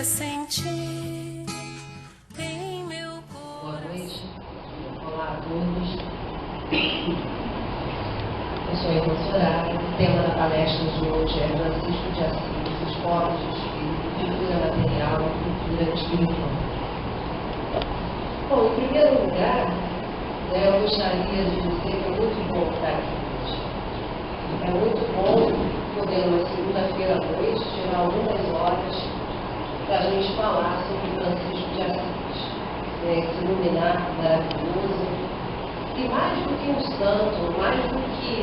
sentir em meu coração. Boa noite. Olá a todos. Eu sou emocionada. O tema da palestra de hoje é Francisco de Assis, os povos de espírito, cultura material e cultura espiritual. Bom, em primeiro lugar, eu gostaria de dizer que é muito bom estar aqui hoje. É muito bom poder, numa segunda-feira à noite, tirar algumas horas para a gente falar sobre Francisco de Assis, esse iluminado maravilhoso, e mais do que um santo, mais do que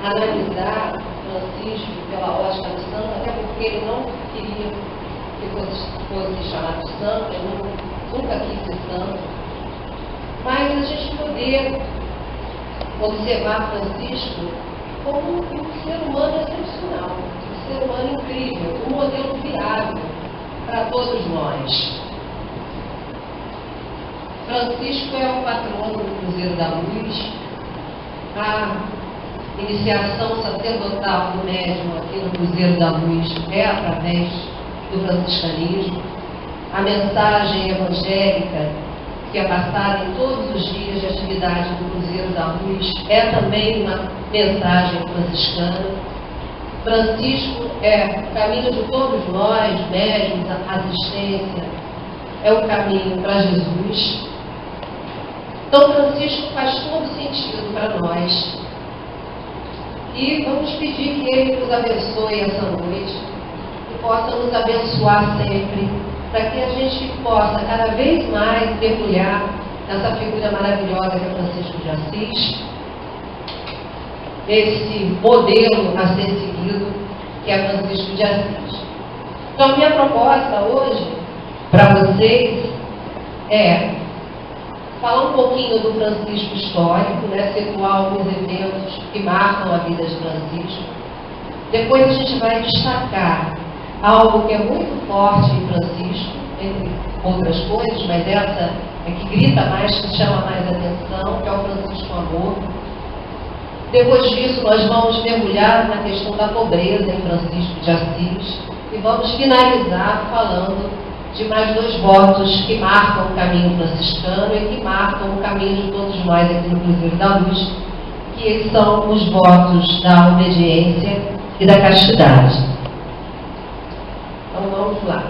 analisar Francisco pela ótica do santo, até porque ele não queria que fosse chamado santo, ele nunca quis ser santo, mas a gente poder observar Francisco como um ser humano excepcional, um ser humano incrível, um modelo viável para todos nós. Francisco é o patrono do Cruzeiro da Luz. A iniciação sacerdotal do médium aqui no Cruzeiro da Luz é através do franciscanismo. A mensagem evangélica que é passada em todos os dias de atividade do Cruzeiro da Luz é também uma mensagem franciscana. Francisco é o caminho de todos nós, médiuns, a assistência, é o caminho para Jesus. Então, Francisco faz todo sentido para nós. E vamos pedir que Ele nos abençoe essa noite, que possa nos abençoar sempre, para que a gente possa cada vez mais mergulhar nessa figura maravilhosa que é Francisco de Assis, esse modelo a ser seguido que é Francisco de Assis. Então, a minha proposta hoje para vocês é falar um pouquinho do Francisco histórico, situar alguns eventos que marcam a vida de Francisco. Depois a gente vai destacar algo que é muito forte em Francisco, entre outras coisas, mas essa é que grita mais, que chama mais atenção, que é o Francisco Amor. Depois disso, nós vamos mergulhar na questão da pobreza em Francisco de Assis e vamos finalizar falando de mais dois votos que marcam o caminho franciscano e que marcam o caminho de todos nós aqui no Cruzeiro da Luz, que são os votos da obediência e da castidade. Então vamos lá.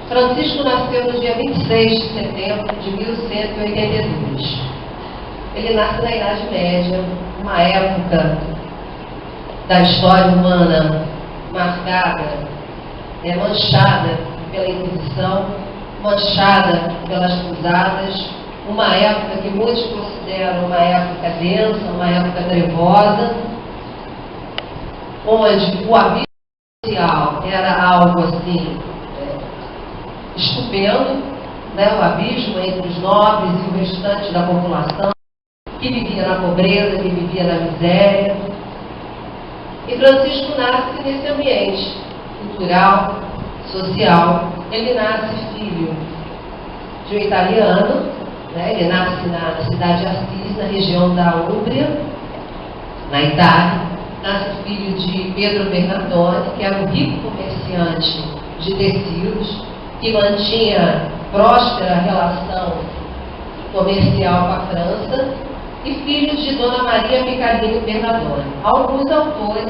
Francisco nasceu no dia 26 de setembro de 1182. Ele nasce na Idade Média, uma época da história humana marcada, manchada pela Inquisição, manchada pelas Cruzadas, uma época que muitos consideram uma época densa, uma época trevosa, onde o abismo social era algo assim estupendo, o abismo entre os nobres e o restante da população, que vivia na pobreza, que vivia na miséria. E Francisco nasce nesse ambiente cultural, social. Ele nasce filho de um italiano, ele nasce na cidade de Assis, na região da Úmbria, na Itália. Nasce filho de Pedro Bernardone, que era um rico comerciante de tecidos, que mantinha próspera relação comercial com a França, e filho de Dona Maria Picalini Bernardone. Alguns autores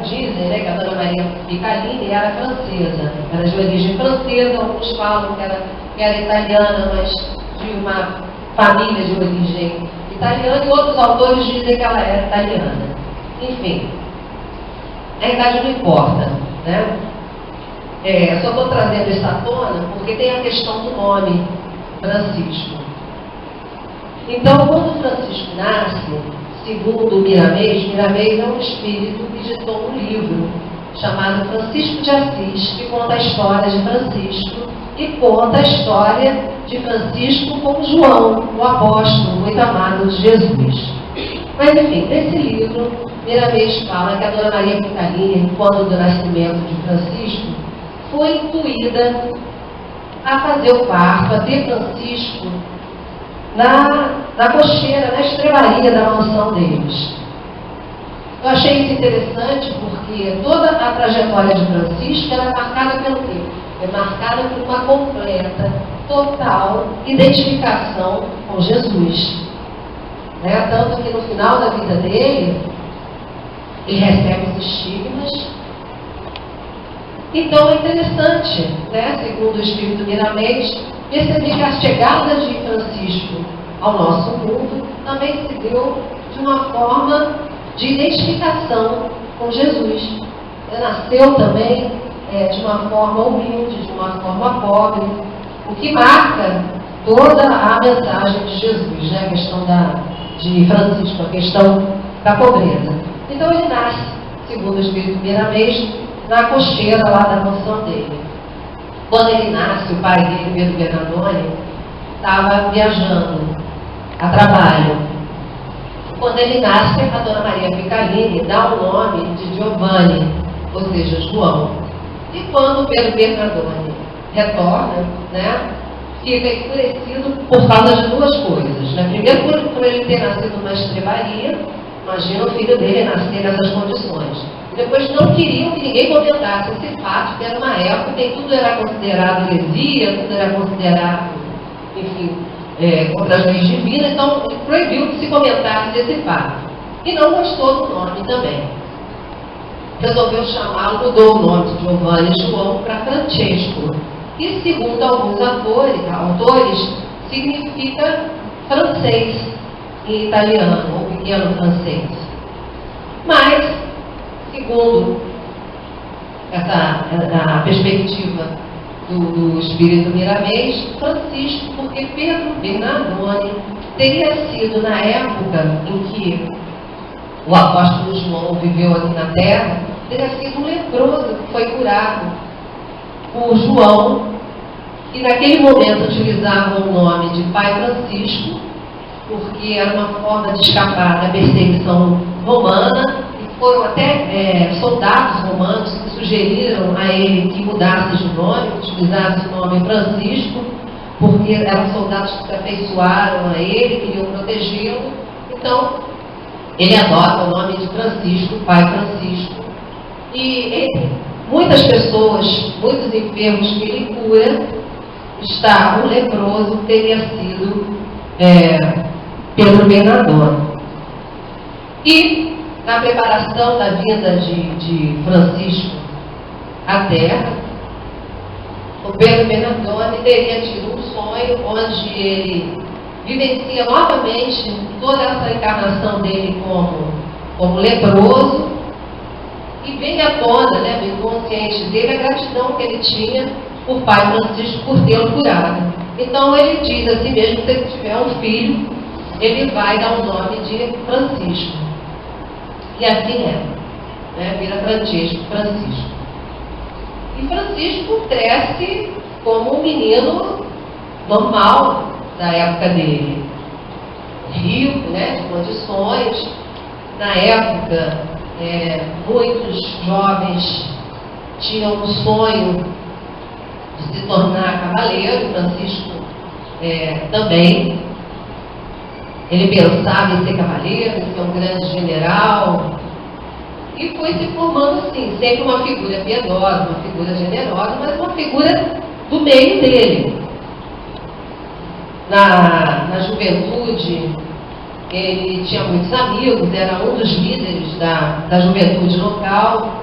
dizem que a Dona Maria Picalini era francesa, era de origem francesa, alguns falam que era italiana, mas de uma família de origem italiana, e outros autores dizem que ela era italiana. Enfim, a idade não importa, só estou trazendo isso à tona porque tem a questão do nome Francisco. Então, quando Francisco nasce, segundo Miramês é um espírito que ditou um livro chamado Francisco de Assis, que conta a história de Francisco e conta a história de Francisco com João, o apóstolo muito amado de Jesus. Mas, enfim, nesse livro, Miramês fala que a Dona Maria Picalini, quando do nascimento de Francisco, foi intuída a fazer o parto, a ter Francisco na cocheira, na estrebaria da mansão deles. Eu achei isso interessante porque toda a trajetória de Francisco era marcada pelo quê? É marcada por uma completa, total identificação com Jesus. Né? Tanto que no final da vida dele, ele recebe os estigmas. Então é interessante, né? Segundo o Espírito Miramês, perceber que a chegada de Francisco ao nosso mundo também se deu de uma forma de identificação com Jesus. Ele nasceu também de uma forma humilde, de uma forma pobre, o que marca toda a mensagem de Jesus, né? A questão de Francisco, a questão da pobreza. Então ele nasce, segundo o Espírito Miramês, na cocheira lá da mansão dele. Quando ele nasce, o pai dele, Pedro Bernardoni, estava viajando a trabalho. Quando ele nasce, a Dona Maria Picalini dá o nome de Giovanni, ou seja, João. E quando Pedro Bernardoni retorna, né, fica enfurecido por causa de duas coisas. Né? Primeiro, por ele ter nascido numa estrebaria, imagina o filho dele nascer nessas condições. Depois, não queriam que ninguém comentasse esse fato, que era uma época em que tudo era considerado heresia, tudo era considerado, enfim, contra as leis divinas, então ele proibiu que se comentasse esse fato. E não gostou do nome também. Resolveu chamá-lo, mudou o nome de Giovanni João para Francesco, que, segundo alguns autores, significa francês em italiano, ou pequeno francês. Mas, segundo a perspectiva do Espírito Miramês, Francisco, porque Pedro Bernardoni teria sido, na época em que o apóstolo João viveu aqui na Terra, teria sido um leproso que foi curado por João, e naquele momento utilizava o nome de Pai Francisco, porque era uma forma de escapar da perseguição romana. Foram até soldados romanos que sugeriram a ele que mudasse de nome, que utilizasse o nome Francisco, porque eram soldados que se afeiçoaram a ele, queriam protegê-lo. Então, ele adota o nome de Francisco, Pai Francisco. E muitas pessoas, muitos enfermos que ele cura, o leproso teria sido Pedro Bernardoni. E na preparação da vinda de Francisco à Terra, o Pedro Bernardoni teria tido um sonho onde ele vivencia novamente toda essa encarnação dele como leproso, e vem à tona, né, do inconsciente dele, a gratidão que ele tinha por Pai Francisco por tê-lo curado. Então ele diz a si mesmo que se ele tiver um filho, ele vai dar o nome de Francisco. E assim né? Vira Francisco. E Francisco cresce como um menino normal da época dele. Rico, né? De condições. Na época, muitos jovens tinham um sonho de se tornar cavaleiro. Francisco também. Ele pensava em ser cavaleiro, em ser um grande general, e foi se formando assim, sempre uma figura piedosa, uma figura generosa, mas uma figura do meio dele. Na juventude, ele tinha muitos amigos, era um dos líderes da juventude local,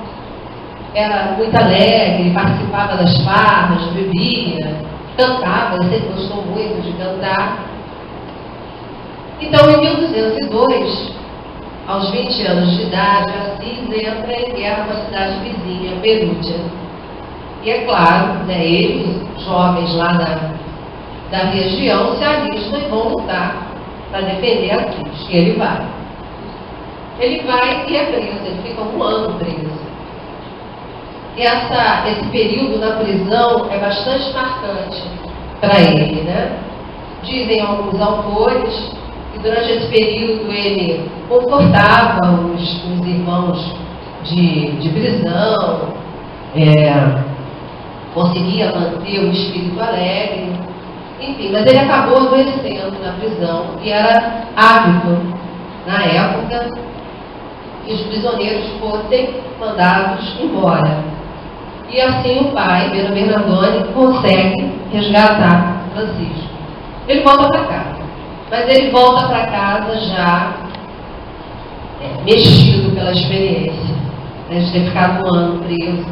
era muito alegre, participava das farras, bebia, cantava, ele sempre gostou muito de cantar. Então, em 1202, aos 20 anos de idade, Assis entra em guerra com a cidade vizinha, Perúdia. E é claro, né, eles, jovens lá da região, se alistam e vão lutar para defender Assis. E ele vai. Ele vai e é preso, ele fica um ano preso. E esse período na prisão é bastante marcante para ele, né? Dizem alguns autores que durante esse período ele confortava os irmãos de prisão, conseguia manter o espírito alegre, enfim, mas ele acabou adoecendo na prisão, e era hábito, na época, que os prisioneiros fossem mandados embora. E assim o pai, Pedro Bernardone, consegue resgatar Francisco. Ele volta para casa, mas ele volta para casa já mexido pela experiência, né, de ter ficado um ano preso.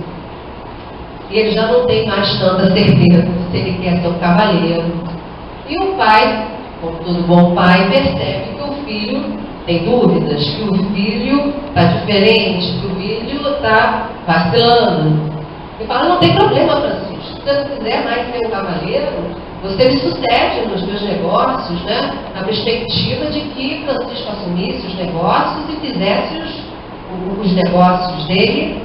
E ele já não tem mais tanta certeza se ele quer ser um cavaleiro. E o pai, como todo bom pai, percebe que o filho tem dúvidas, que o filho está diferente, que o filho está vacilando. E fala, não tem problema, Francisco, se você não quiser mais ser um cavaleiro, você me sucede nos meus negócios, né? Na perspectiva de que Francisco assumisse os negócios e fizesse os negócios dele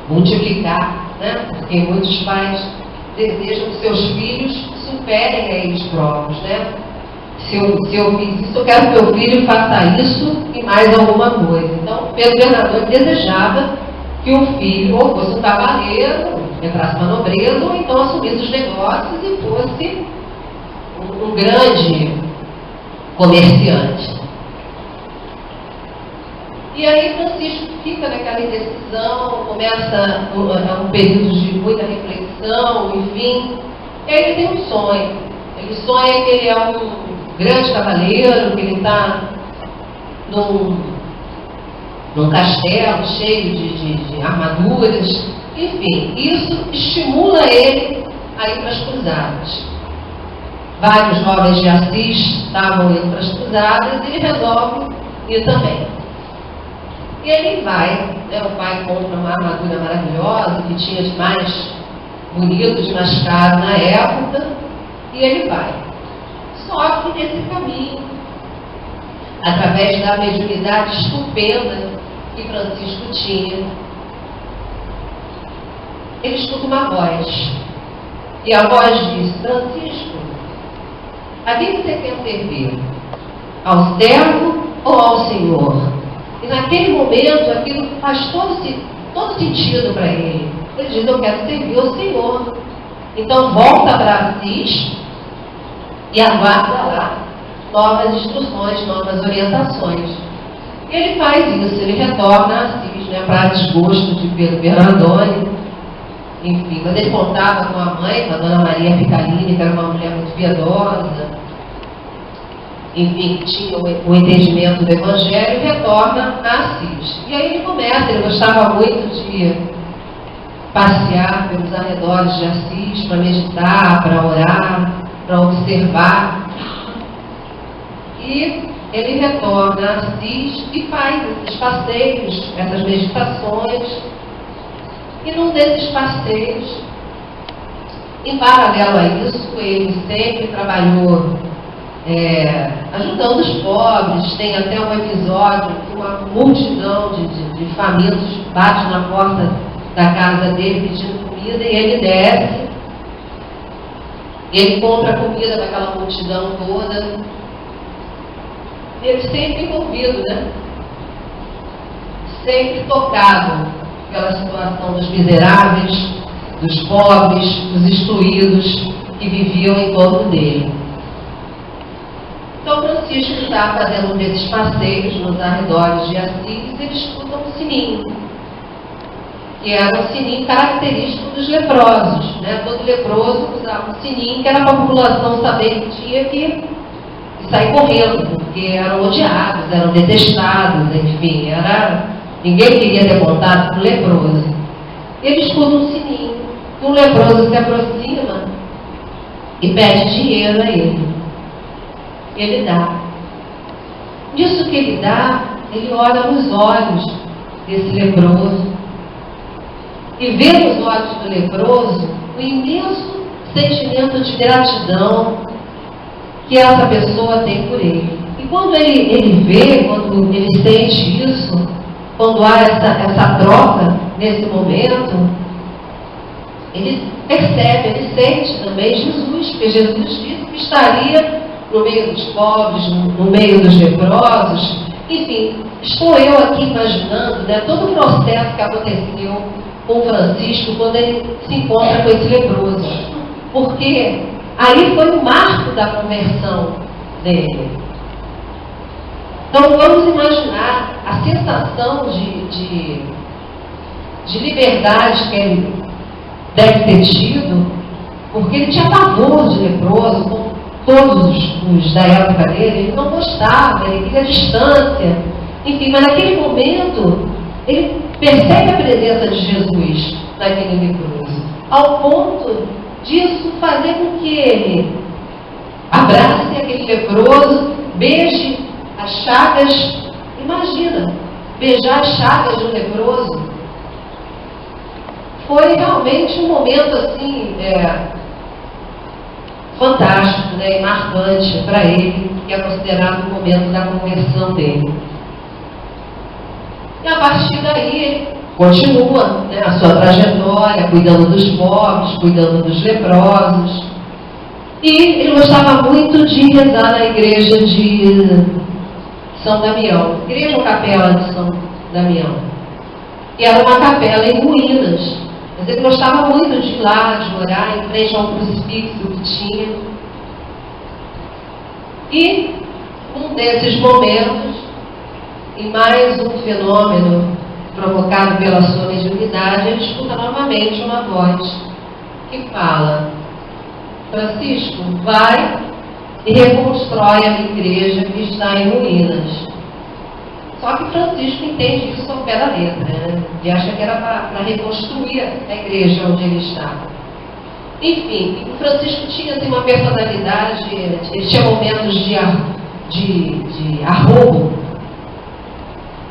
multiplicar, né? Porque muitos pais desejam que seus filhos superem a eles próprios, né? Se eu fiz isso, eu quero que meu filho faça isso e mais alguma coisa. Então, Pedro Bernardone desejava que o filho ou fosse um cavaleiro, entrasse na nobreza, ou então assumisse os negócios e fosse um grande comerciante. E aí Francisco fica naquela indecisão, começa um período de muita reflexão, enfim. E aí ele tem um sonho. Ele sonha que ele é um grande cavaleiro, que ele está num castelo cheio de armaduras. Enfim, isso estimula ele a ir para as cruzadas. Vários jovens de Assis estavam indo para as cruzadas e ele resolve ir também. E ele vai, né, o pai compra uma armadura maravilhosa, que tinha de mais bonito, de mais caro na época, e ele vai. Só que nesse caminho, através da mediunidade estupenda que Francisco tinha, ele escuta uma voz. E a voz diz, Francisco, a quem você quer servir? Ao servo ou ao Senhor? E naquele momento, aquilo faz todo sentido para ele. Ele diz, eu quero servir ao Senhor. Então volta para Assis e aguarda lá novas instruções, novas orientações. Ele faz isso, ele retorna a Assis, né, para desgosto de Pedro Bernardone. Enfim, mas ele contava com a mãe, com a dona Maria Picalini, que era uma mulher muito piedosa. Enfim, tinha o entendimento do Evangelho, e retorna a Assis. E aí ele começa, ele gostava muito de passear pelos arredores de Assis, para meditar, para orar, para observar. E ele retorna a Assis e faz esses passeios, essas meditações. E num desses passeios, em paralelo a isso, ele sempre trabalhou ajudando os pobres. Tem até um episódio que uma multidão de famintos bate na porta da casa dele pedindo comida e ele desce. Ele compra a comida daquela multidão toda. Ele sempre envolvido, né? Sempre tocado pela situação dos miseráveis, dos pobres, dos excluídos que viviam em torno dele. Então Francisco está fazendo um desses passeios nos arredores de Assis e ele escuta um sininho, que era um sininho característico dos leprosos, né? Todo leproso usava um sininho, que era para a população saber que tinha que sair correndo, porque eram odiados, eram detestados, enfim, ninguém queria ter contato com o leproso. Ele escuta um sininho, um leproso se aproxima e pede dinheiro a ele. Ele dá. Nisso que ele dá, ele olha nos olhos desse leproso e vê nos olhos do leproso o imenso sentimento de gratidão que essa pessoa tem por ele. E quando ele vê, quando ele sente isso, quando há essa troca nesse momento, ele percebe, ele sente também Jesus, porque Jesus disse que estaria no meio dos pobres, no meio dos leprosos. Enfim, estou eu aqui imaginando, né, todo o processo que aconteceu com Francisco quando ele se encontra com esse leproso. Porque aí foi o marco da conversão dele. Então vamos imaginar a sensação de liberdade que ele deve ter tido, porque ele tinha pavor de leproso, como todos os da época dele, ele não gostava, ele queria distância, enfim, mas naquele momento ele percebe a presença de Jesus naquele leproso, ao ponto disso fazer com que ele abrace aquele leproso, beije as chagas. Imagina, beijar as chagas de um leproso. Foi realmente um momento assim, fantástico, né, e marcante para ele, que é considerado o momento da conversão dele. E a partir daí ele continua, né, a sua trajetória, cuidando dos pobres, cuidando dos leprosos. E ele gostava muito de rezar na igreja de São Damião, igreja ou capela de São Damião. E era uma capela em ruínas. Mas ele gostava muito de ir lá, de orar, em frente ao crucifixo que tinha. E um desses momentos, e mais um fenômeno provocado pela sua mediunidade, ele escuta novamente uma voz que fala: Francisco, vai e reconstrói a minha igreja que está em ruínas. Só que Francisco entende isso ao pé da letra, né? E acha que era para reconstruir a igreja onde ele estava. Enfim, o Francisco tinha assim, uma personalidade, ele tinha momentos de arrobo,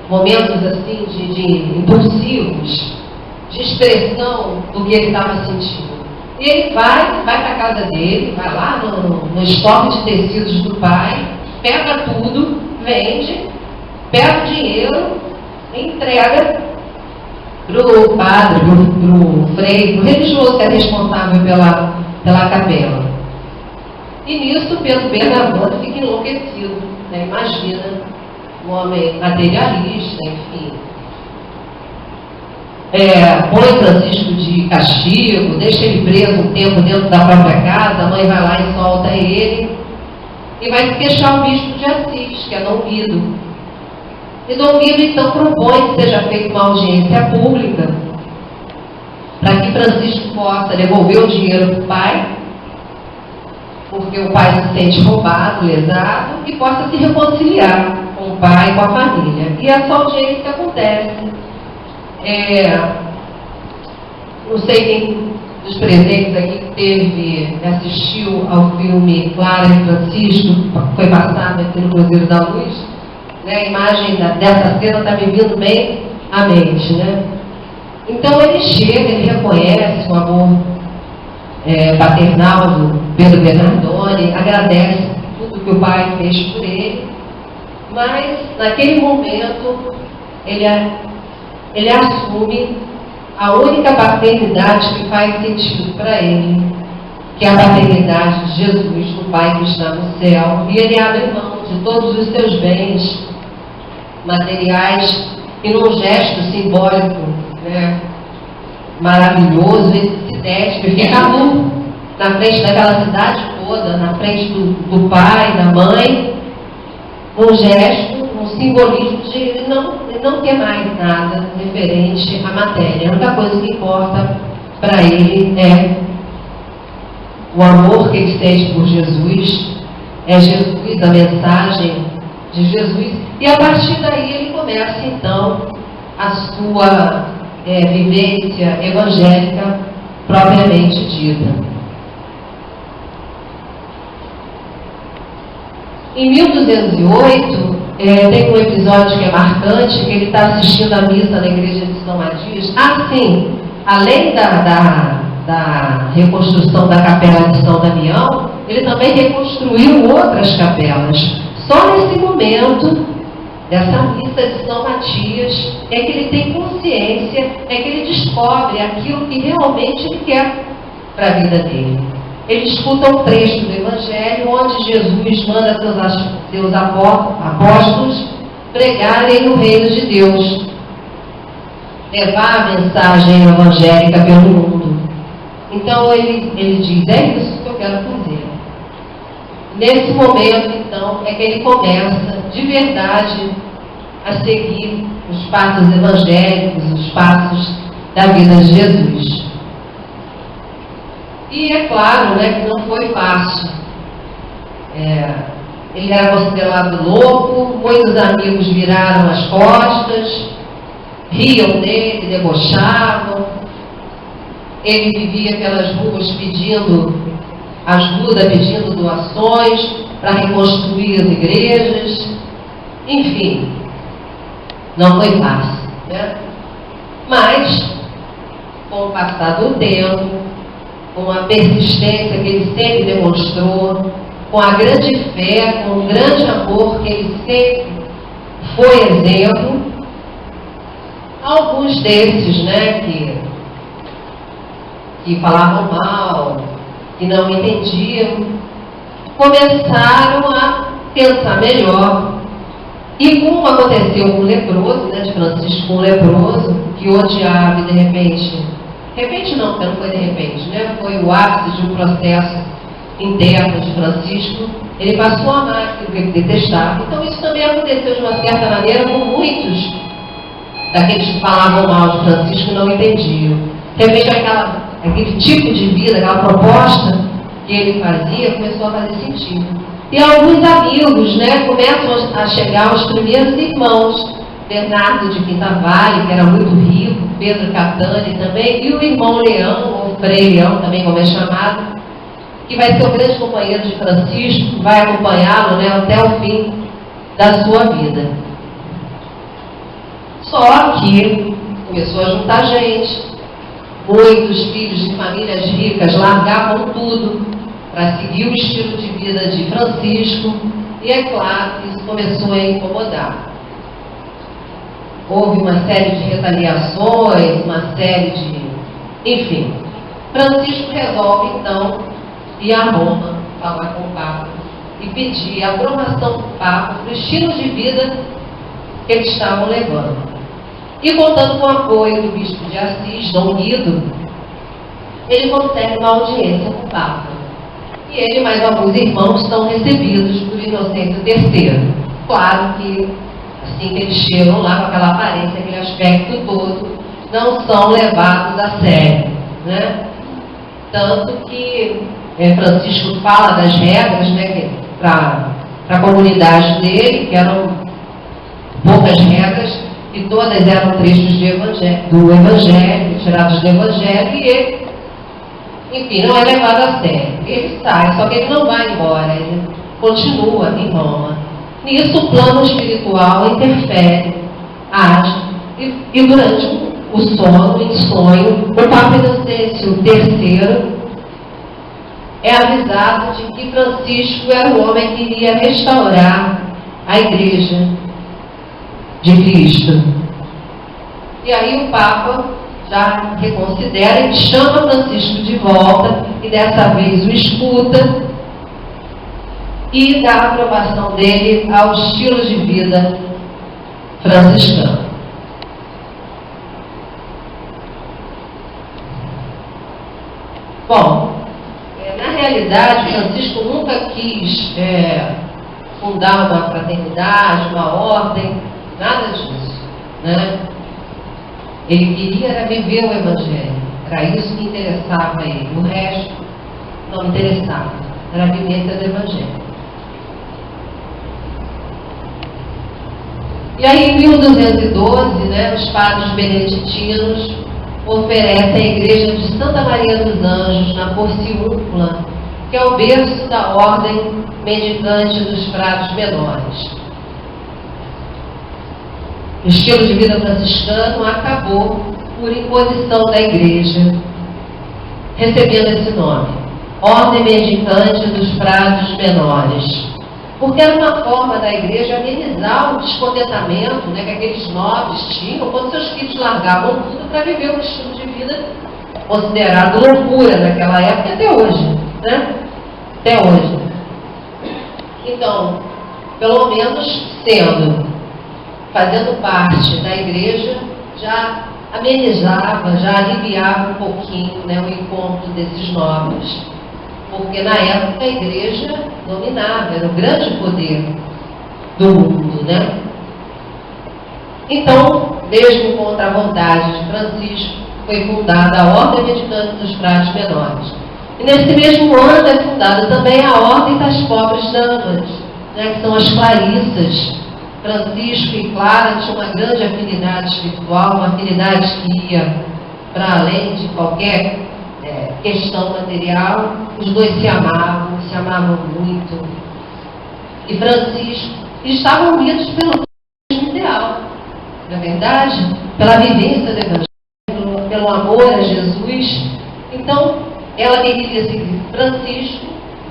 momentos assim de impulsivos, de expressão do que ele estava sentindo. E ele vai para a casa dele, vai lá no estoque de tecidos do pai, pega tudo, vende, pega o dinheiro e entrega para o padre, para o frei, para o religioso que é responsável pela capela. E nisso Pedro Bernardone fica enlouquecido, né? Imagina, um homem materialista, enfim. Põe Francisco de castigo, deixa ele preso um tempo dentro da própria casa, a mãe vai lá e solta ele, e vai se queixar o bispo de Assis, que é Dom Guido. E Dom Guido então propõe que seja feita uma audiência pública para que Francisco possa devolver o dinheiro para o pai, porque o pai se sente roubado, lesado, e possa se reconciliar com o pai e com a família. E essa audiência acontece. Não sei quem dos presentes aqui assistiu ao filme Clara e Francisco, que foi passado aqui no Cruzeiro da Luz. Né, a imagem dessa cena está me vindo bem à mente, né? Então ele chega, ele reconhece o amor paternal do Pedro Bernardone, agradece tudo que o pai fez por ele, mas naquele momento ele assume a única paternidade que faz sentido para ele, que é a paternidade de Jesus, do Pai que está no céu, e ele abre mão de todos os seus bens materiais e num gesto simbólico, né, maravilhoso, ele se despe, fica nu na frente daquela cidade toda, na frente do pai, da mãe, num gesto, num simbolismo de ele não ter mais nada referente à matéria. A única coisa que importa para ele é o amor que ele sente por Jesus, é Jesus, a mensagem de Jesus, e a partir daí ele começa então a sua vivência evangélica propriamente dita. Em 1208, tem um episódio que é marcante, que ele está assistindo a missa na igreja de São Matias. Sim, além da reconstrução da capela de São Damião, ele também reconstruiu outras capelas. Só nesse momento dessa missa de São Matias é que ele tem consciência, é que ele descobre aquilo que realmente ele quer para a vida dele. Ele escuta um trecho do Evangelho onde Jesus manda seus apóstolos pregarem no reino de Deus, levar a mensagem evangélica pelo mundo. Então ele diz: é isso que eu quero fazer. Nesse momento, então, é que ele começa de verdade a seguir os passos evangélicos, os passos da vida de Jesus. E é claro, né, que não foi fácil. Ele era considerado louco, muitos amigos viraram as costas, riam dele, debochavam. Ele vivia pelas ruas pedindo ajuda, pedindo doações para reconstruir as igrejas. Enfim, não foi fácil, né? Mas, com o passar do tempo, com a persistência que ele sempre demonstrou, com a grande fé, com o grande amor que ele sempre foi exemplo, alguns desses, né, que falavam mal, que não entendiam, começaram a pensar melhor. E como aconteceu com o leproso, né, de Francisco com o leproso, que odiava e de repente não, porque não foi de repente, né, foi o ápice de um processo interno de Francisco, ele passou a amar aquilo que ele detestava. Então isso também aconteceu de uma certa maneira com muitos daqueles que falavam mal de Francisco e não entendiam. De repente aquele tipo de vida, aquela proposta que ele fazia, começou a fazer sentido. E alguns amigos, né, começam a chegar os primeiros irmãos, Bernardo de Quintavalle, que era muito rico, Pedro Catani também, e o irmão Leão, ou Frei Leão, também como é chamado, que vai ser o grande companheiro de Francisco, vai acompanhá-lo, né, até o fim da sua vida. Só que começou a juntar gente, muitos filhos de famílias ricas largavam tudo para seguir o estilo de vida de Francisco, e é claro que isso começou a incomodar. Houve uma série de retaliações, uma série de... Enfim, Francisco resolve então ir a Roma falar com o Papa e pedir a aprovação do Papa para o estilo de vida que eles estavam levando. E contando com o apoio do bispo de Assis, Dom Guido, ele consegue uma audiência com o Papa. E ele e mais alguns irmãos são recebidos por Inocêncio III. Claro que, assim que eles chegam lá, com aquela aparência, aquele aspecto todo, não são levados a sério, né? Tanto que Francisco fala das regras, né, para a comunidade dele, que eram poucas regras, e todas eram trechos do Evangelho, tirados do Evangelho, e ele, enfim, não é levado a sério. Ele sai, só que ele não vai embora, ele continua em Roma. Nisso o plano espiritual interfere, age, e durante o sono, em sonho, o Papa Inocêncio III é avisado de que Francisco era o homem que iria restaurar a Igreja de Cristo. E aí o Papa já reconsidera e chama Francisco de volta, e dessa vez o escuta e dá a aprovação dele ao estilo de vida franciscano. Bom, na realidade, Francisco nunca quis fundar uma fraternidade, uma ordem, nada disso, né? Ele queria viver o Evangelho, era isso que interessava a ele, o resto não interessava, era a vivência do Evangelho. E aí, em 1212, né, os padres beneditinos oferecem a igreja de Santa Maria dos Anjos, na Porciúncula, que é o berço da ordem mendicante dos frades menores. O estilo de vida franciscano acabou por imposição da igreja, recebendo esse nome, Ordem Mendicante dos Frades Menores, porque era uma forma da igreja amenizar o descontentamento, né, que aqueles nobres tinham quando seus filhos largavam tudo para viver um estilo de vida considerado loucura naquela época e até hoje, né? Até hoje. Então, pelo menos fazendo parte da igreja, já amenizava, já aliviava um pouquinho, né, o encontro desses nobres. Porque na época a igreja dominava, era o grande poder. do mundo, né? Então, mesmo contra a vontade de Francisco, foi fundada a Ordem Mendicante dos Frades Menores. E nesse mesmo ano é fundada também a Ordem das Pobres Damas, né, que são as Clarissas. Francisco e Clara tinham uma grande afinidade espiritual, uma afinidade que ia para além de qualquer questão material. Os dois se amavam muito. E Francisco estavam unidos pelo mesmo ideal, na verdade, pela vivência do Evangelho, pelo amor a Jesus. Então, ela queria seguir Francisco.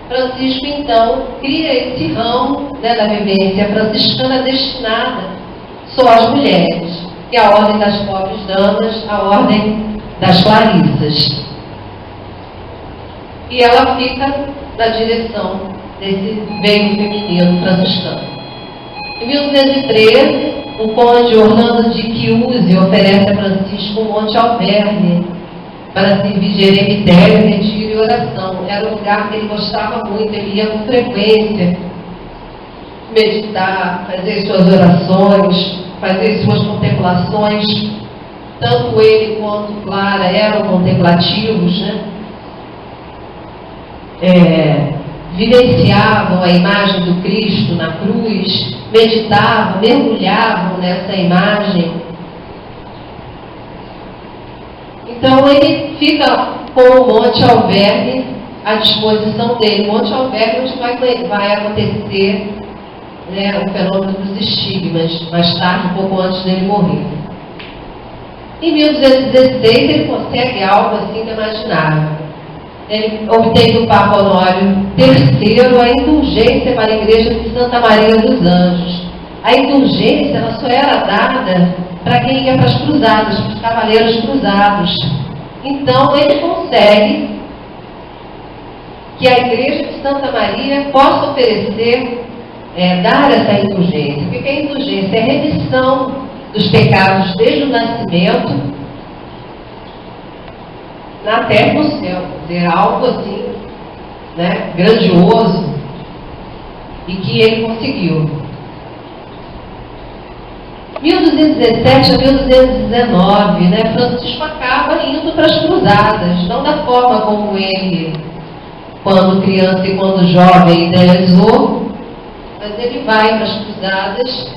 Francisco, então, cria esse ramo, né, da vivência franciscana destinada só às mulheres, que é a Ordem das Pobres Damas, a Ordem das Clarissas. E ela fica na direção desse veio feminino franciscano. Em 1213, o conde Orlando de Chiusi oferece a Francisco o Monte Alverne para servir de eremitério, retiro e oração. Era um lugar que ele gostava muito, ele ia com frequência meditar, fazer suas orações, fazer suas contemplações. Tanto ele quanto Clara eram contemplativos, né? Vivenciavam a imagem do Cristo na cruz, meditavam, mergulhavam nessa imagem. Então ele fica com o Monte Alverne à disposição dele. O Monte Alverne onde vai acontecer, né, o fenômeno dos estigmas, mais tarde, um pouco antes dele morrer. Em 1216 ele consegue algo assim inimaginável. Ele obtém do Papa Honório III a indulgência para a Igreja de Santa Maria dos Anjos. A indulgência ela só era dada para quem ia para as cruzadas, para os cavaleiros cruzados. Então ele consegue que a Igreja de Santa Maria possa oferecer, dar essa indulgência. O que é a indulgência? É a remissão dos pecados desde o nascimento na terra e no céu. Dizer, algo assim, né, grandioso, e que ele conseguiu. 1217 a 1219, né, Francisco acaba indo para as cruzadas, não da forma como ele, quando criança e quando jovem, idealizou, mas ele vai para as cruzadas,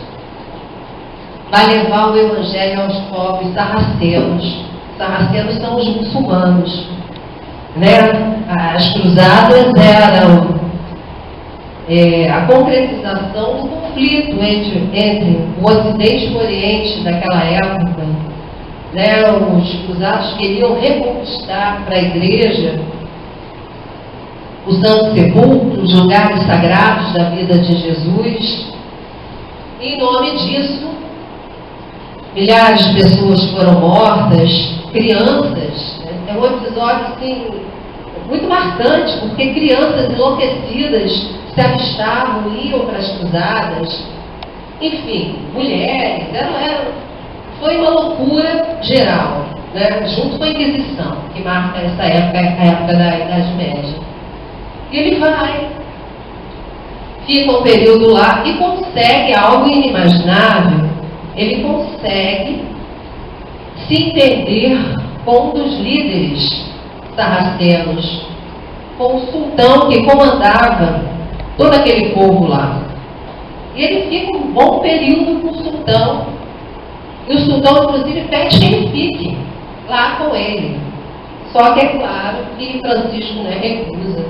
vai levar o Evangelho aos povos sarracenos. Sarracenos são os muçulmanos, né? As cruzadas eram a concretização do conflito entre o Ocidente e o Oriente daquela época, né? Os cruzados queriam reconquistar para a Igreja os Santos Sepulcros, os lugares sagrados da vida de Jesus. E, em nome disso, milhares de pessoas foram mortas, crianças. É um episódio assim, muito marcante, porque crianças enlouquecidas se avistavam, iam para as cruzadas. Enfim, mulheres, foi uma loucura geral, né? Junto com a Inquisição, que marca essa época, a época da Idade Média. E ele vai, fica um período lá e consegue algo inimaginável. Ele consegue se entender com um dos líderes sarracenos, com o sultão que comandava todo aquele povo lá. E ele fica um bom período com o sultão. E o sultão, inclusive, pede que ele fique lá com ele. Só que é claro que Francisco, né, recusa.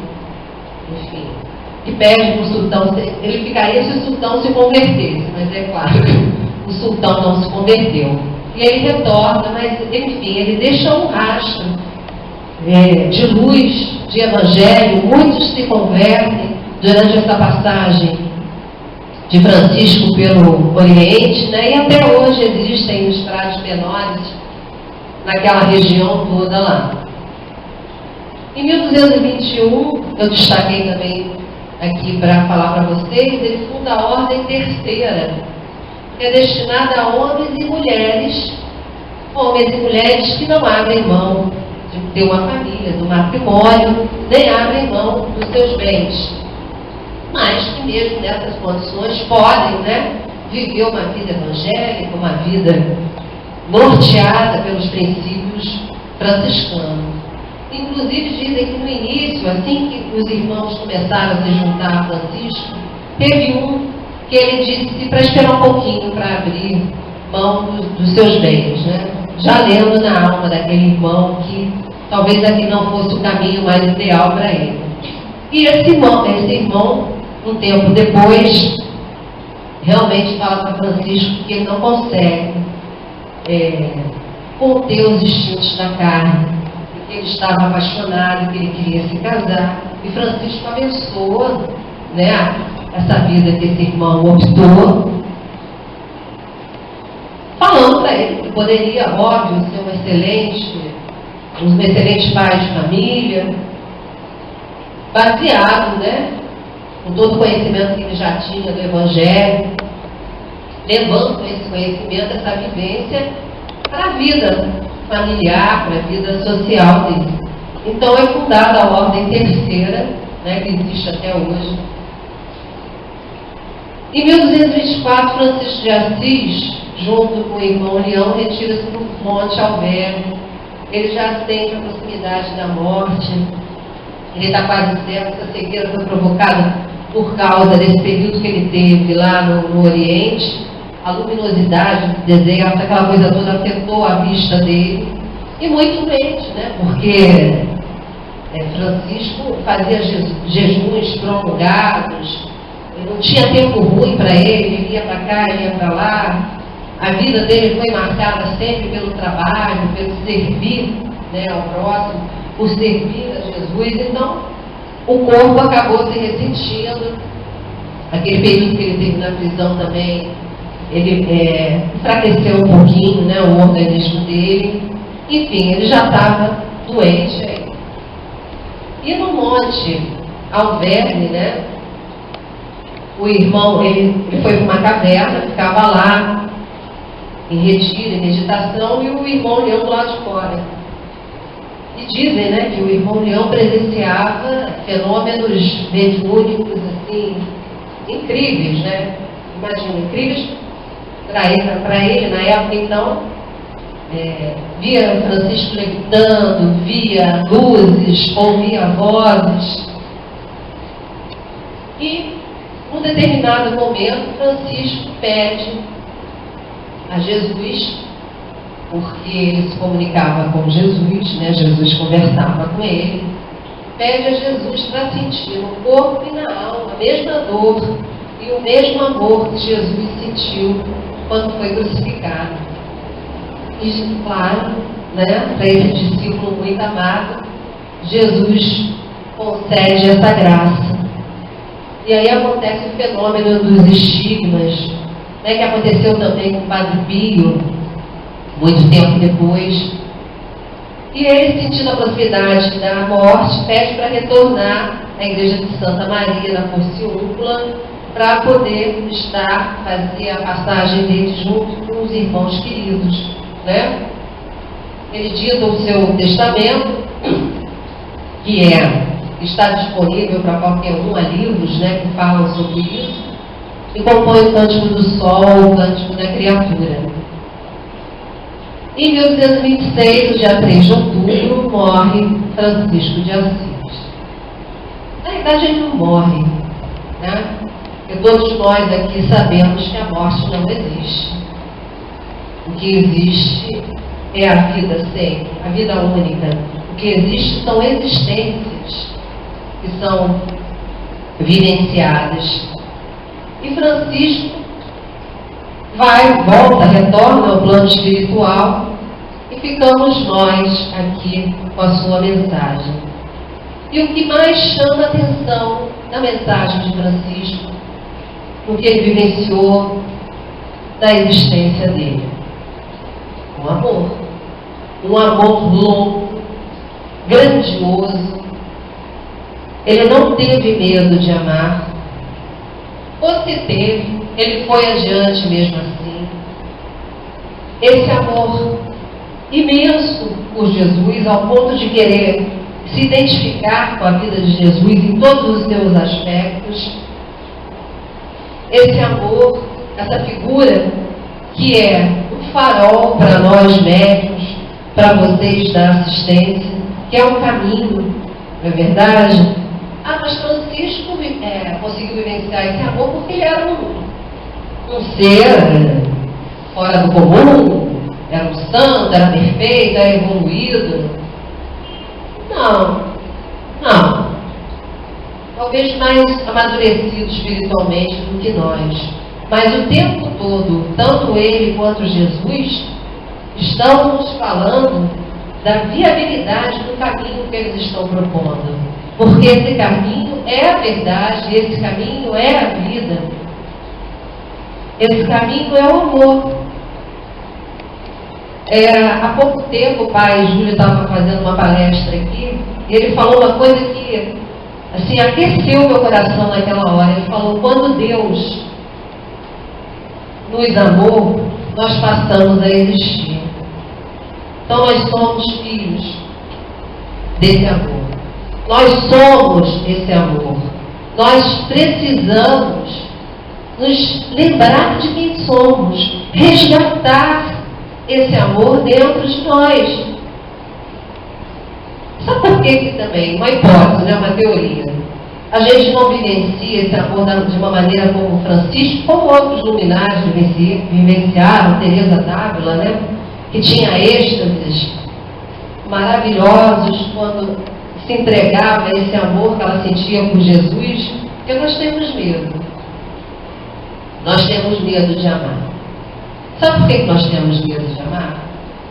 Enfim, e pede para o sultão, ele ficaria se o sultão se convertesse, mas é claro que o sultão não se converteu. E ele retorna, mas enfim, ele deixa um rastro de luz, de evangelho. Muitos se convertem durante essa passagem de Francisco pelo Oriente, né? E até hoje existem os frades menores naquela região toda lá. Em 1221, eu destaquei também aqui para falar para vocês, ele funda a Ordem Terceira, que é destinada a homens e mulheres que não abrem mão de ter uma família, do matrimônio, nem abrem mão dos seus bens. mas que mesmo nessas condições podem, né, viver uma vida evangélica, uma vida norteada pelos princípios franciscanos. Inclusive dizem que no início, assim que os irmãos começaram a se juntar a Francisco, teve um que ele disse para esperar um pouquinho para abrir mão dos seus bens, né? Já lendo na alma daquele irmão que talvez aqui não fosse o caminho mais ideal para ele. E esse irmão, um tempo depois, realmente fala para Francisco que ele não consegue conter os instintos da carne, que ele estava apaixonado, que ele queria se casar. E Francisco abençoa, né, essa vida que esse irmão optou, falando para ele que poderia, óbvio, ser um excelente pai de família, baseado, né, com todo o conhecimento que ele já tinha do Evangelho, levando esse conhecimento, essa vivência para a vida familiar, para a vida social dele. Então é fundada a Ordem Terceira, né, que existe até hoje. Em 1224, Francisco de Assis, junto com o irmão Leão, retira-se para o Monte Alverno. Ele já sente a proximidade da morte, ele está quase cego. Essa cegueira foi provocada por causa desse período que ele teve lá no Oriente. A luminosidade do deserto, aquela coisa toda afetou a vista dele. E muito mente, né? Porque Francisco fazia jejuns prolongados, não tinha tempo ruim para ele ia para cá, ele ia para lá. A vida dele foi marcada sempre pelo trabalho, pelo servir, né, ao próximo, por servir a Jesus. Então, o corpo acabou se ressentindo. Aquele período que ele teve na prisão também, ele enfraqueceu um pouquinho, né, o organismo dele. Enfim, ele já estava doente aí. E no Monte Alverne, né, o irmão, ele foi para uma caverna, ficava lá, em retiro, em meditação, e o irmão Leão do lado de fora. E dizem, né, que o irmão Leão presenciava fenômenos mediúnicos, assim, incríveis, né? Imagina, incríveis para ele, na época, então, via Francisco levitando, via luzes, ouvia vozes. E, num determinado momento, Francisco pede a Jesus, porque ele se comunicava com Jesus, né? Jesus conversava com ele, pede a Jesus para sentir no corpo e na alma a mesma dor e o mesmo amor que Jesus sentiu quando foi crucificado. E, claro, né, para esse discípulo muito amado, Jesus concede essa graça. E aí acontece o fenômeno dos estigmas, né, que aconteceu também com o Padre Pio, muito tempo depois. E ele, sentindo a proximidade da morte, pede para retornar à igreja de Santa Maria, na Porciúncula, para poder fazer a passagem dele junto com os irmãos queridos, né? Ele dita o seu testamento, que está disponível para qualquer um, há livros, né, que falam sobre isso, e compõe o Cântico do Sol, o Cântico da Criatura. Em 1226, no dia 3 de outubro, morre Francisco de Assis. Na verdade, ele não morre, né? Porque todos nós aqui sabemos que a morte não existe. O que existe é a vida sempre, a vida única. O que existe são existências que são vivenciadas. E Francisco volta, retorna ao plano espiritual e ficamos nós aqui com a sua mensagem. E o que mais chama a atenção na mensagem de Francisco, no que ele vivenciou da existência dele? Um amor. Um amor louco, grandioso. Ele não teve medo de amar. Ou se teve, ele foi adiante mesmo assim. Esse amor imenso por Jesus, ao ponto de querer se identificar com a vida de Jesus em todos os seus aspectos, esse amor, essa figura que é um farol para nós médicos, para vocês da assistência, que é um caminho, não é verdade? Mas Francisco conseguiu vivenciar esse amor porque ele era um ser fora do comum, era um santo, era perfeito, era evoluído. Não. Talvez mais amadurecido espiritualmente do que nós. Mas o tempo todo, tanto ele quanto Jesus, estão nos falando da viabilidade do caminho que eles estão propondo. Porque esse caminho é a verdade, esse caminho é a vida. Esse caminho é o amor. Há pouco tempo o pai Júlio estava fazendo uma palestra aqui, e ele falou uma coisa que assim, aqueceu meu coração naquela hora. Ele falou: quando Deus nos amou, nós passamos a existir. Então nós somos filhos desse amor. Nós somos esse amor. Nós precisamos nos lembrar de quem somos, resgatar esse amor dentro de nós. Sabe por que também? Uma hipótese, uma teoria. A gente não vivencia esse amor de uma maneira como Francisco, como outros luminares vivenciaram, Teresa d'Ávila, que tinha êxtases maravilhosos quando se entregava a esse amor que ela sentia por Jesus, porque nós temos medo. Nós temos medo de amar. Sabe por que nós temos medo de amar?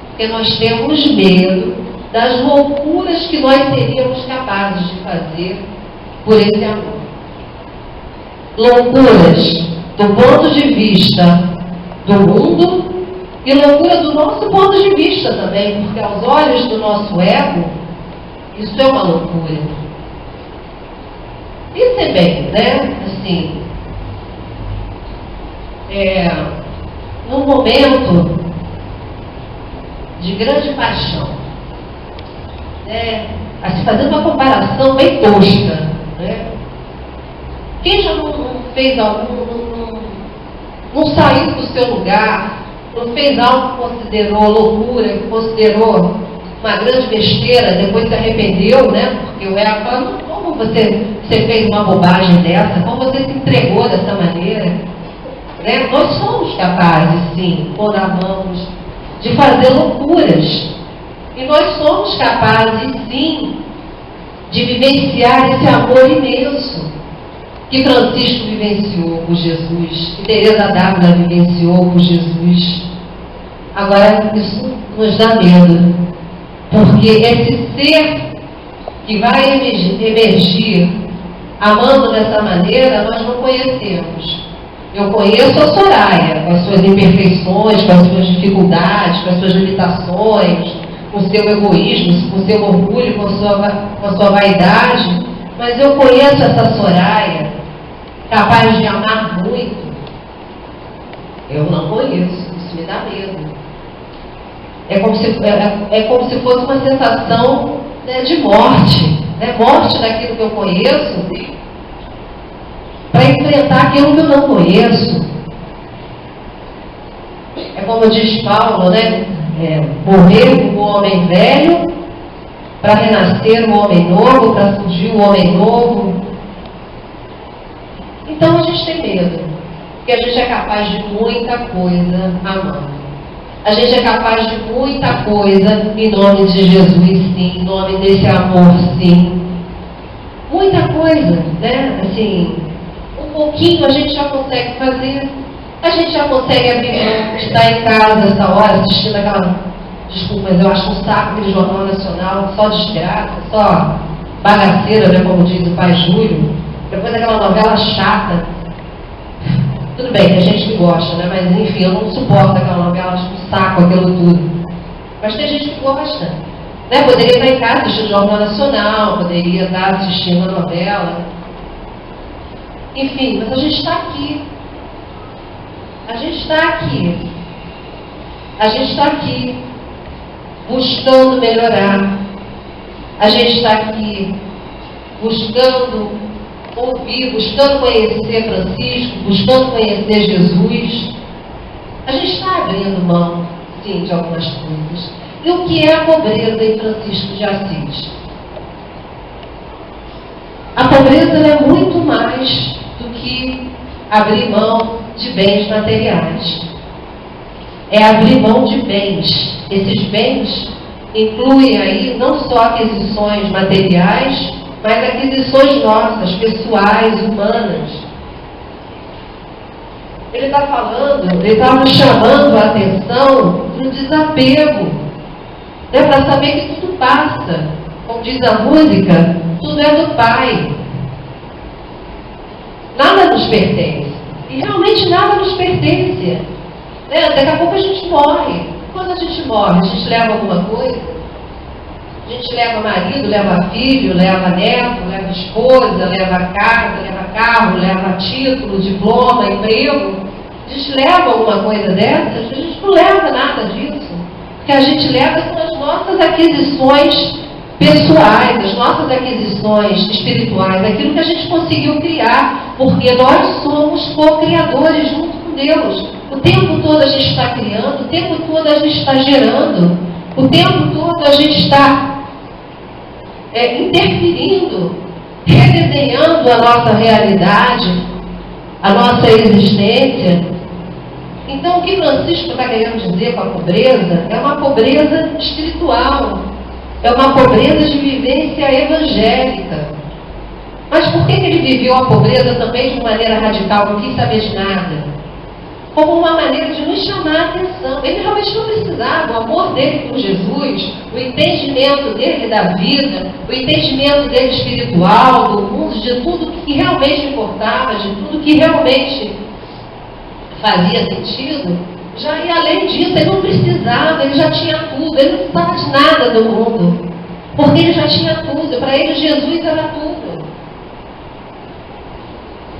Porque nós temos medo das loucuras que nós seríamos capazes de fazer por esse amor. Loucuras do ponto de vista do mundo e loucura do nosso ponto de vista também, porque aos olhos do nosso ego, isso é uma loucura. Pense bem, assim, num momento de grande paixão, assim, fazendo uma comparação bem tosca, quem já não fez não saiu do seu lugar, não fez algo que considerou loucura, que considerou uma grande besteira, depois se arrependeu, porque o ego fala: como você fez uma bobagem dessa, como você se entregou dessa maneira? Nós somos capazes, sim, quando amamos, de fazer loucuras. E nós somos capazes, sim, de vivenciar esse amor imenso que Francisco vivenciou por Jesus, que Teresa d'Ávila vivenciou por Jesus. Agora, isso nos dá medo, porque esse ser que vai emergir amando dessa maneira, nós não conhecemos. Eu conheço a Soraya, com as suas imperfeições, com as suas dificuldades, com as suas limitações, com o seu egoísmo, com o seu orgulho, com a sua vaidade, mas eu conheço essa Soraya, capaz de amar muito. Eu não conheço, isso me dá medo. É como se fosse uma sensação de morte, morte daquilo que eu conheço, para enfrentar aquilo que eu não conheço. É como diz Paulo, morrer como o homem velho, para renascer o homem novo, para surgir o homem novo. Então a gente tem medo, porque a gente é capaz de muita coisa amando. A gente é capaz de muita coisa em nome de Jesus, sim, em nome desse amor, sim. Muita coisa, assim, um pouquinho a gente já consegue fazer. A gente já consegue abrir mão de estar em casa essa hora assistindo aquela, desculpa, mas eu acho um saco aquele Jornal Nacional, só desgraça, só bagaceira, como diz o pai Júlio. Depois daquela novela chata. Tudo bem, tem gente que gosta, mas enfim, eu não suporto aquela novela, acho um saco aquilo tudo. Mas tem gente que gosta. Poderia estar em casa assistindo o Jornal Nacional, poderia estar assistindo a novela. Enfim, mas a gente está aqui. A gente está aqui. A gente está aqui buscando melhorar. A gente está aqui buscando ouvir, buscando conhecer Francisco, buscando conhecer Jesus, a gente está abrindo mão, sim, de algumas coisas. E o que é a pobreza em Francisco de Assis? A pobreza é muito mais do que abrir mão de bens materiais. É abrir mão de bens. Esses bens incluem aí não só aquisições materiais, mas aquisições nossas, pessoais, humanas. Ele está falando, ele está nos chamando a atenção para o desapego. Para saber que tudo passa. Como diz a música, tudo é do Pai. Nada nos pertence. E realmente nada nos pertence. Daqui a pouco a gente morre. Quando a gente morre, a gente leva alguma coisa? A gente leva marido, leva filho, leva neto, leva esposa, leva casa, leva carro, leva título, diploma, emprego. A gente leva alguma coisa dessas? A gente não leva nada disso. O que a gente leva são as nossas aquisições pessoais, as nossas aquisições espirituais, aquilo que a gente conseguiu criar, porque nós somos co-criadores junto com Deus. O tempo todo a gente está criando, o tempo todo a gente está gerando, o tempo todo a gente está interferindo, redesenhando a nossa realidade, a nossa existência. Então, o que Francisco está querendo dizer com a pobreza é uma pobreza espiritual, é uma pobreza de vivência evangélica. Mas por que ele viveu a pobreza também de maneira radical, não quis saber de nada? Como uma maneira de nos chamar a atenção. Ele realmente não precisava, o amor dele por Jesus, o entendimento dele da vida, o entendimento dele espiritual, do mundo, de tudo que realmente importava, de tudo que realmente fazia sentido, já ia além disso. Ele não precisava, ele já tinha tudo, ele não precisava de nada do mundo, porque ele já tinha tudo. Para ele Jesus era tudo.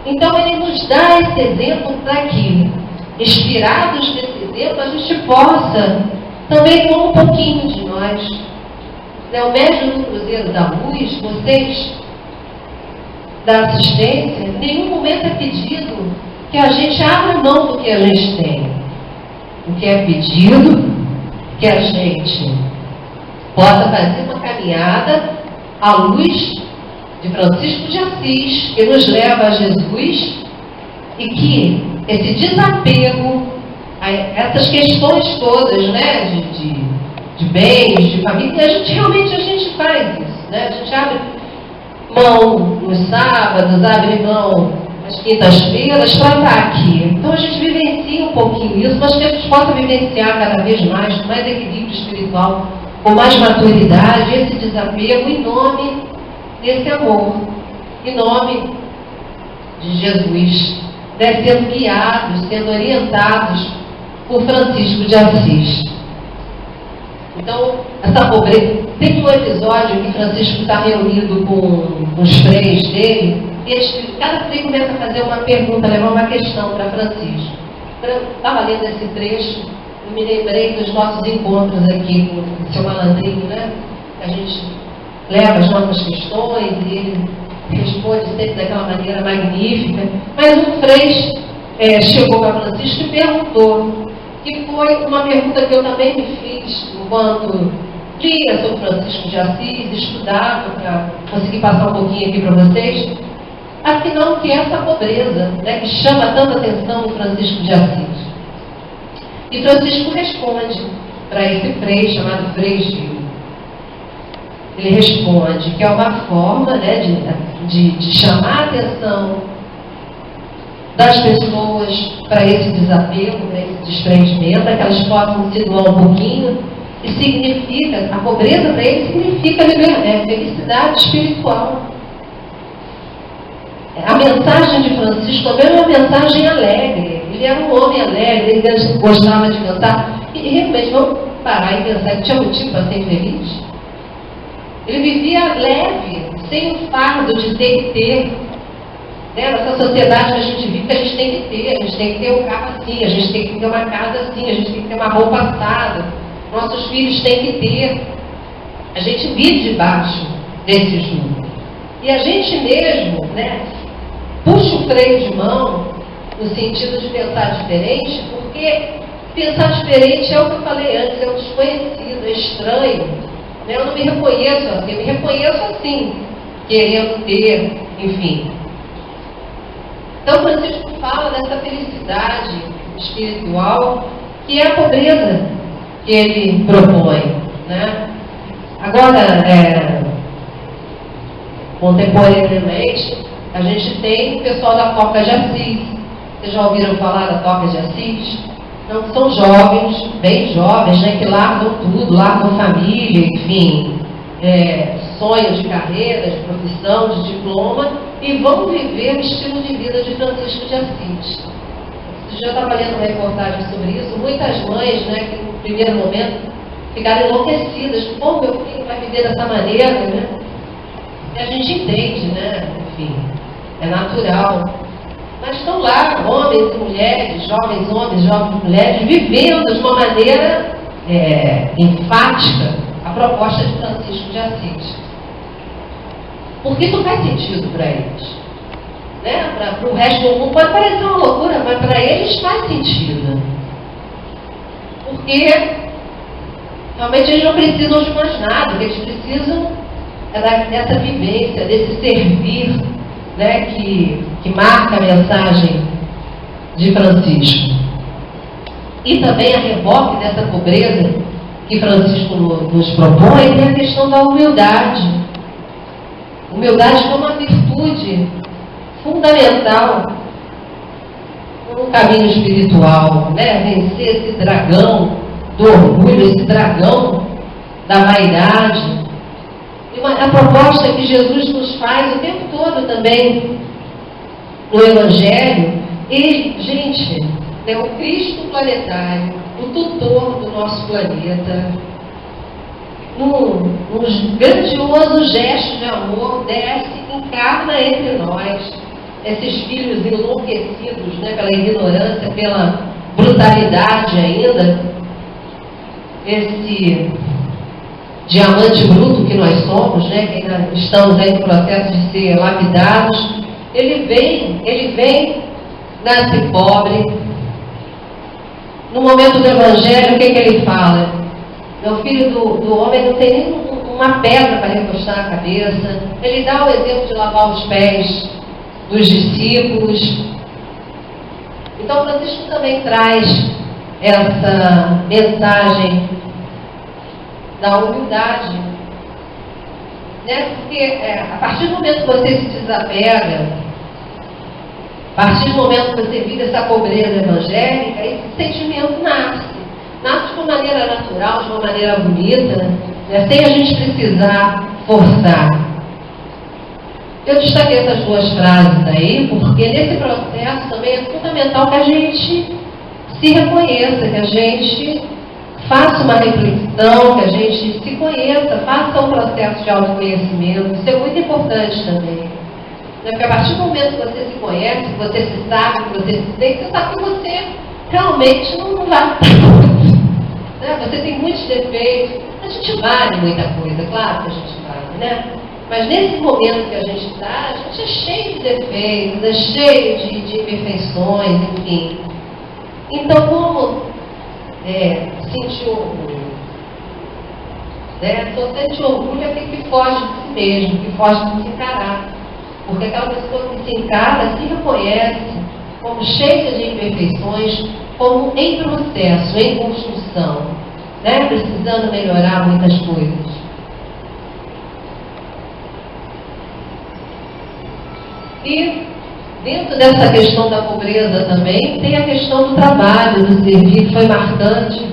Então ele nos dá esse exemplo para que, inspirados nesse exemplo, a gente possa também pôr um pouquinho de nós. O médium do Cruzeiro da Luz, vocês da assistência, em nenhum momento é pedido que a gente abra mão do que a gente tem. O que é pedido que a gente possa fazer uma caminhada à luz de Francisco de Assis, que nos leva a Jesus, e que esse desapego a essas questões todas, né, de bens, de família, a gente faz isso, né? A gente abre mão nos sábados, abre mão nas quintas-feiras para estar aqui. Então a gente vivencia um pouquinho isso, mas que a gente possa vivenciar cada vez mais, com mais equilíbrio espiritual, com mais maturidade, esse desapego em nome desse amor, em nome de Jesus, sendo guiados, sendo orientados por Francisco de Assis. Então, essa pobreza... Tem um episódio que Francisco está reunido com os freios dele, e cada freio começa a fazer uma pergunta, levar uma questão para Francisco. Eu estava lendo esse trecho, eu me lembrei dos nossos encontros aqui com o seu Malandrinho, né? A gente leva as nossas questões e ele responde sempre daquela maneira magnífica. Mas um frei chegou para Francisco e perguntou, que foi uma pergunta que eu também me fiz enquanto lia sobre Francisco de Assis, estudava para conseguir passar um pouquinho aqui para vocês. Afinal, o que é essa pobreza, né, que chama tanta atenção em Francisco de Assis? E Francisco responde para esse frei, chamado Frei Gil. Ele responde que é uma forma, né, de chamar a atenção das pessoas para esse desapego, para esse desprendimento, para que elas possam se doar um pouquinho. E significa, a pobreza para ele significa felicidade espiritual. A mensagem de Francisco também era uma mensagem alegre. Ele era um homem alegre, ele gostava de cantar. E realmente, vamos parar e pensar que tinha motivo para ser feliz? Ele vivia leve, sem o fardo de ter que ter. Nessa sociedade que a gente vive, que a gente tem que ter um carro assim, a gente tem que ter uma casa assim, a gente tem que ter uma roupa assada, nossos filhos têm que ter. A gente vive debaixo desse jugo. E a gente mesmo, né, puxa o freio de mão no sentido de pensar diferente, porque pensar diferente é o que eu falei antes, é o desconhecido, é estranho. Né? Eu não me reconheço assim, eu me reconheço assim, querendo ter, enfim. Então, Francisco fala dessa felicidade espiritual, que é a pobreza que ele propõe. Né? Agora, contemporaneamente, a gente tem o pessoal da Toca de Assis. Vocês já ouviram falar da Toca de Assis? Então, são jovens, bem jovens, né, que largam tudo, largam família, enfim, sonhos de carreira, de profissão, de diploma, e vão viver o estilo de vida de Francisco de Assis. Você já estava lendo uma reportagem sobre isso, muitas mães, né, que no primeiro momento ficaram enlouquecidas, como meu filho vai viver dessa maneira, né? E a gente entende, né, enfim, é natural. Mas estão lá, homens e mulheres, jovens homens, jovens mulheres, vivendo de uma maneira enfática a proposta de Francisco de Assis. Porque isso faz sentido para eles. Né? Para o resto do mundo pode parecer uma loucura, mas para eles faz sentido. Porque realmente eles não precisam de mais nada, o que eles precisam é dessa vivência, desse servir, né, que marca a mensagem de Francisco. E também a reboque dessa pobreza que Francisco nos propõe é a questão da humildade. Humildade como uma virtude fundamental no caminho espiritual, né? Vencer esse dragão do orgulho, esse dragão da vaidade. E a proposta que Jesus nos faz o tempo todo também no Evangelho, ele, gente, é o Cristo planetário, o tutor do nosso planeta, num grandioso gesto de amor, desce, encarna entre nós, esses filhos enlouquecidos, né, pela ignorância, pela brutalidade ainda, esse diamante bruto que nós somos, né, que ainda estamos aí no processo de ser lapidados, ele vem, nasce pobre. No momento do Evangelho, o que ele fala? O filho do homem não tem nem uma pedra para recostar na cabeça. Ele dá o exemplo de lavar os pés dos discípulos. Então, Francisco também traz essa mensagem da humildade, né? Porque a partir do momento que você se desapega, a partir do momento que você vive essa pobreza evangélica, esse sentimento nasce de uma maneira natural, de uma maneira bonita, né? Sem a gente precisar forçar. Eu destaquei essas duas frases aí, porque nesse processo também é fundamental que a gente se reconheça, que a gente faça uma reflexão, que a gente se conheça, faça um processo de autoconhecimento. Isso é muito importante também. Porque a partir do momento que você se conhece, que você se sabe, que você se sente, você sabe que você realmente não vai né? Você tem muitos defeitos. A gente vale muita coisa, claro que a gente vale, né? Mas nesse momento que a gente está, a gente é cheio de defeitos, é cheio de imperfeições, enfim. Então, como sentir orgulho? Né? Só sente orgulho é aquele que foge de si mesmo, que foge de se encarar. Porque aquela pessoa que se encara se reconhece como cheia de imperfeições, como em processo, em construção, né? Precisando melhorar muitas coisas. E dentro dessa questão da pobreza também, tem a questão do trabalho, do servir, que foi marcante,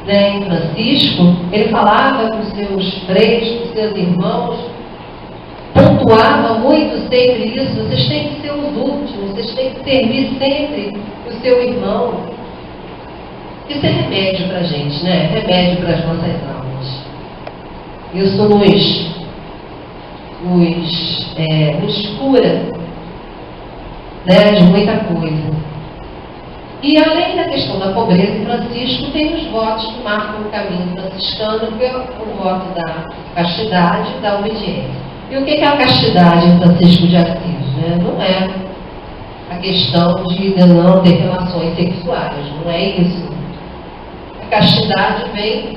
né, em Francisco. Ele falava com seus freis, com seus irmãos, pontuava muito sempre isso: vocês têm que ser os últimos, vocês têm que servir sempre o seu irmão. Isso é remédio para a gente, né? Remédio para as nossas almas. Isso nos cura, né, de muita coisa. E além da questão da pobreza, Francisco tem os votos que marcam o caminho franciscano, que é o voto da castidade e da obediência. E o que é a castidade em Francisco de Assis? Né? Não é a questão de não ter relações sexuais, não é isso. A castidade vem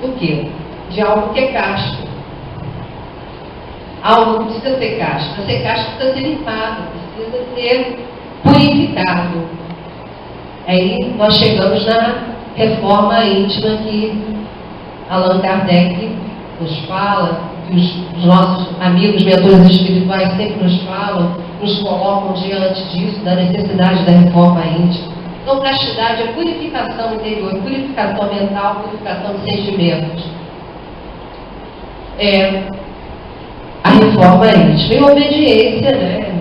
do quê? De algo que é casto. Algo não precisa ser casto. Para ser casto precisa ser limpado, precisa ser purificado. Aí nós chegamos na reforma íntima que Allan Kardec nos fala, que os nossos amigos, mentores espirituais sempre nos falam, nos colocam diante disso, da necessidade da reforma íntima. Então, castidade é purificação interior, purificação mental, purificação de sentimentos. É a reforma íntima. E obediência, né?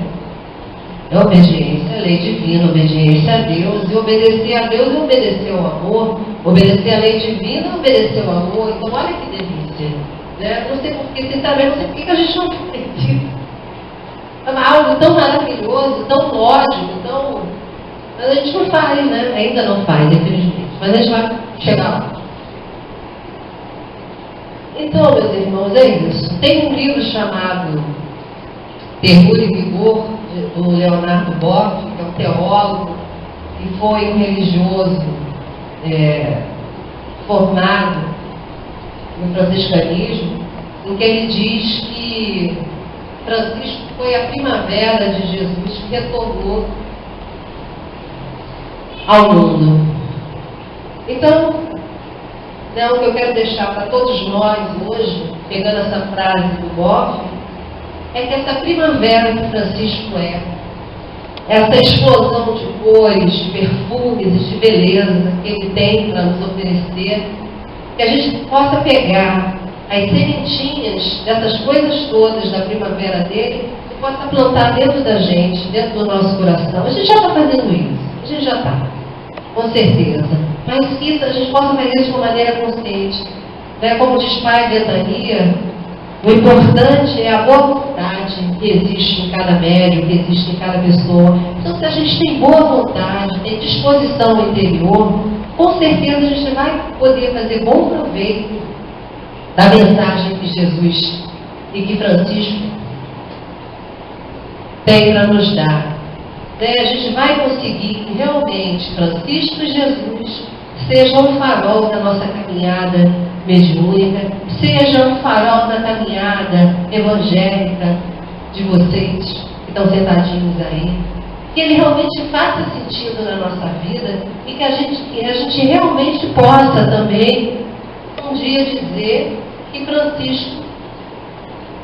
É obediência à lei divina, obediência a Deus. E obedecer a Deus é obedecer ao amor. Obedecer à lei divina é obedecer ao amor. Então, olha que delícia. Né? Não sei porquê, sinceramente, não sei por que a gente não acredita. É algo tão maravilhoso, tão lógico, tão... Mas a gente não faz, né? Ainda não faz, infelizmente. Mas a gente vai chegar lá. Então, meus irmãos, é isso. Tem um livro chamado Terror e Vigor, do Leonardo Boff, que é um teólogo e foi um religioso formado no franciscanismo, em que ele diz que Francisco foi a primavera de Jesus que retornou ao mundo. Então, né, o que eu quero deixar para todos nós hoje, pegando essa frase do Boff, é que essa primavera que Francisco essa explosão de cores, de perfumes e de beleza que ele tem para nos oferecer, que a gente possa pegar as sementinhas dessas coisas todas da primavera dele e possa plantar dentro da gente, dentro do nosso coração. A gente já está fazendo isso, a gente já está, com certeza. Mas que isso, a gente possa fazer isso de uma maneira consciente. Né? Como diz Pai Betania, o importante é a boa vontade que existe em cada médium, que existe em cada pessoa. Então, se a gente tem boa vontade, tem disposição interior, com certeza a gente vai poder fazer bom proveito da mensagem que Jesus e que Francisco tem para nos dar. A gente vai conseguir que realmente Francisco e Jesus sejam um farol da nossa caminhada mediúnica, sejam um farol da caminhada evangélica de vocês que estão sentadinhos aí, que ele realmente faça sentido na nossa vida e que a gente realmente possa também um dia dizer que Francisco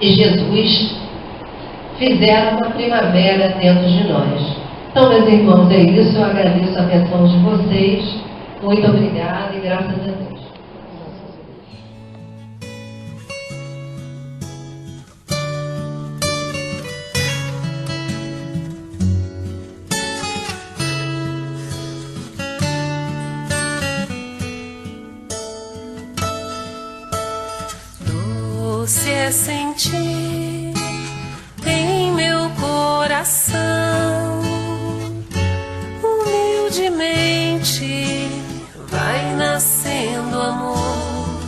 e Jesus fizeram uma primavera dentro de nós. Então, meus irmãos, é isso. Eu agradeço a atenção de vocês. Muito obrigada e graças a Deus. Doce é sentir em meu coração, humildemente vai nascendo amor.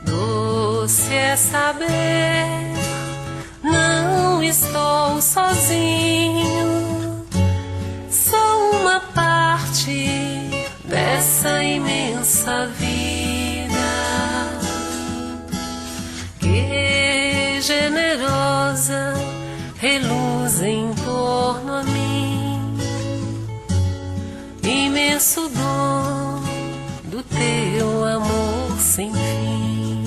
Doce é saber, não estou sozinho, sou uma parte dessa imensa vida. Que generosa reluz em torno a mim, imenso dom do teu amor sem fim.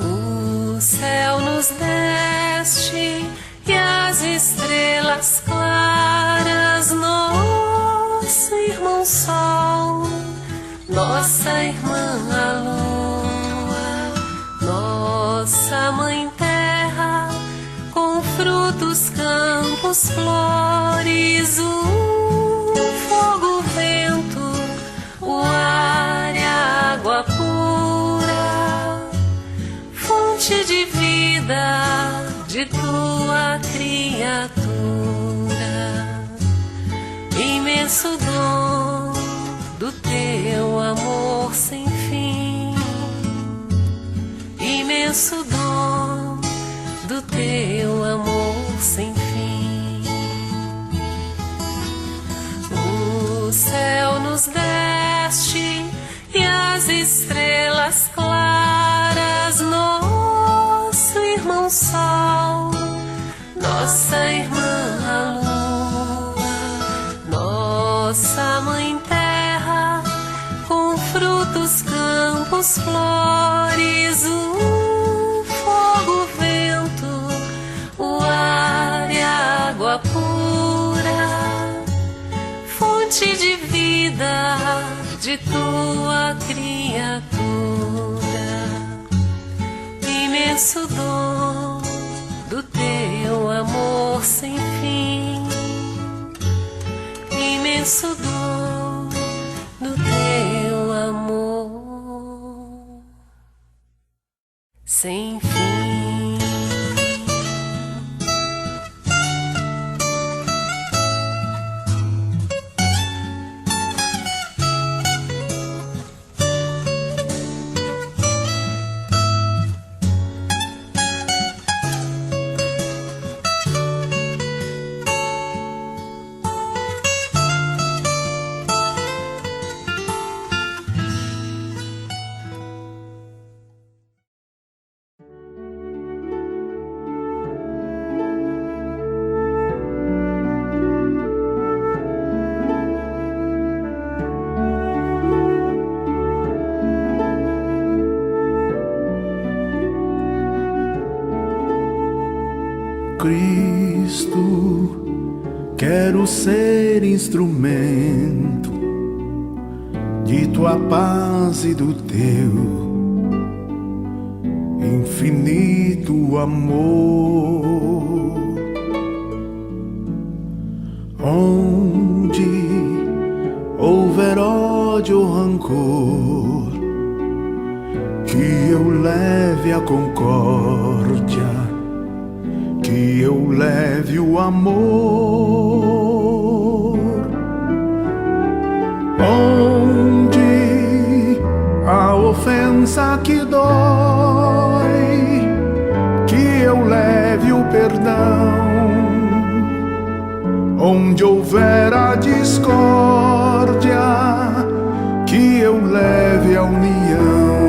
O céu nos deste e as estrelas claras, nosso irmão Sol, nossa irmã a Lua, nossa Mãe Terra, com frutos, campos, flores, o fogo, o vento, o ar e a água pura, fonte de vida de tua criatura. imenso dom do teu amor sem fim, imenso dom do teu amor sem fim. O céu nos deste e as estrelas claras, nosso irmão Sol, nossa irmã a Lua, nossa mãe Terra, com frutos, campos, flores, o fogo, o vento, o ar e a água pura, fonte de vida de tua criatura, imenso dom do teu amor sem fim, imenso dom do teu amor sem fim. Cristo, quero ser instrumento de tua paz e do teu infinito amor. Onde houver ódio ou rancor, que eu leve a concórdia, que eu leve o amor. Onde a ofensa que dói, que eu leve o perdão. Onde houver a discórdia, que eu leve a união.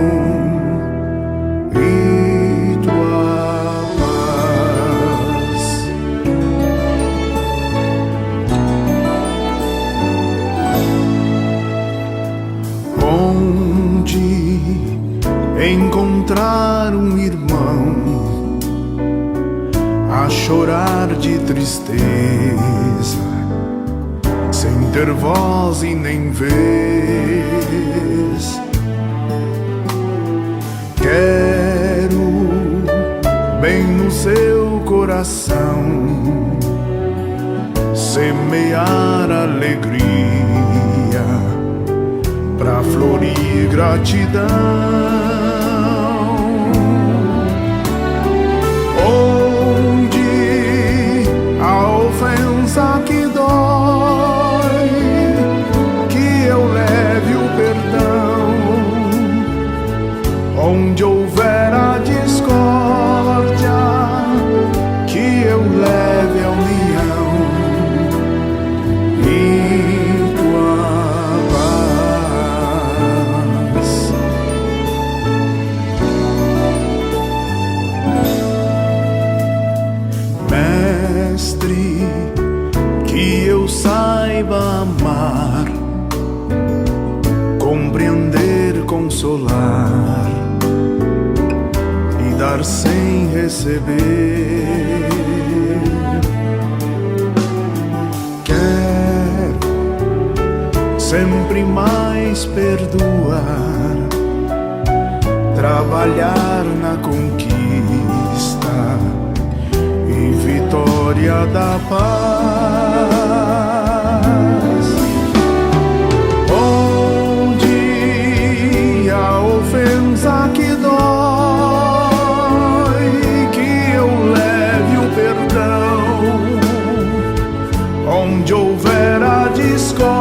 Encontrar um irmão a chorar de tristeza, sem ter voz e nem vez. Quero bem no seu coração semear alegria pra florir gratidão. Onde a ofensa que dói, que eu leve o perdão. Onde houver a discórdia, que eu leve a união. E tua paz. Mestre, que eu saiba amar, compreender, consolar e dar sem receber. Quero sempre mais perdoar, trabalhar na conquista e vitória da paz. Onde a ofensa que dói, que eu leve o perdão. Onde houver a discórdia,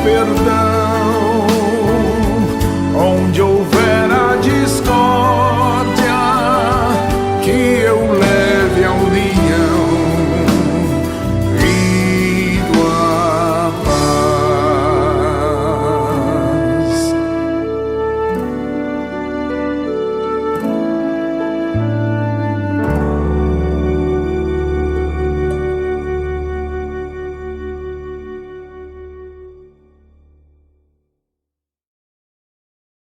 perdão.